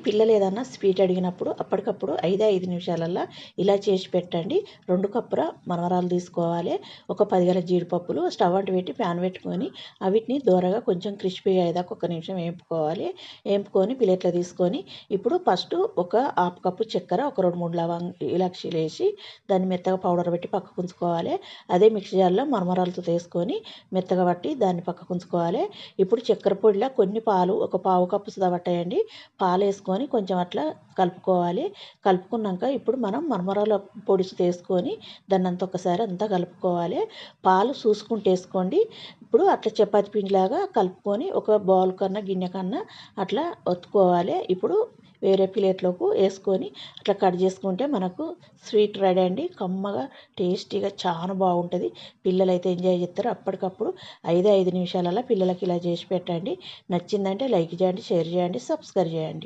పిల్లలు ఏదన్నా స్వీట్ అడిగినప్పుడు అప్పటికప్పుడు 5 నిమిషాలల్లో ఇలా చేసి పెట్టండి. 2 కప్పుల మరమరాలు తీసుకోవాలి. ఒక 10 గల జీడిపప్పులు స్టవ్ అంటు పెట్టి ప్యాన్ పెట్టుకొని వీటిని దోరగా కొంచెం క్రిస్పీగా అయ్యేదాకా ఒక నిమిషం వేపుకోవాలి. వేపుకొని ప్లేట్లో తీసుకొని ఇప్పుడు ఫస్ట్ ఒక హాఫ్ కప్పు చక్కెర, ఒక 2, 3 ఇలాచీలు వేసి దాన్ని మెత్తగా పౌడర్ పెట్టి పక్కకు ఉంచుకోవాలి. అదే మిక్సీ జార్లో మరమరాలతో వేసుకొని మెత్తగా పట్టి దాన్ని పక్కకు ఉంచుకోవాలి. ఇప్పుడు చక్కెర పొడిలో కొన్ని పాలు ఒక పావు కప్పు సుధా పట్టేయండి. పాలు వేసుకొని కొంచెం అట్లా కలుపుకోవాలి. కలుపుకున్నాక ఇప్పుడు మనం మరమరాల పొడి వేసుకొని దాన్ని అంతా ఒకసారి అంతా కలుపుకోవాలి. పాలు చూసుకుంటూ వేసుకోండి. ఇప్పుడు అట్లా చపాతీ పిండిలాగా కలుపుకొని ఒక బౌల్ కన్నా గిన్నె కన్నా అట్లా ఒత్తుకోవాలి. ఇప్పుడు వేరే ప్లేట్లోకి వేసుకొని అట్లా కట్ చేసుకుంటే మనకు స్వీట్ రెడీ అండి. కమ్మగా టేస్టీగా చాలా బాగుంటుంది. పిల్లలు అయితే ఎంజాయ్ చేస్తారు. అప్పటికప్పుడు 5 నిమిషాలలో పిల్లలకి ఇలా చేసి పెట్టండి. నచ్చిందంటే లైక్ చేయండి, షేర్ చేయండి, సబ్స్క్రైబ్ చేయండి.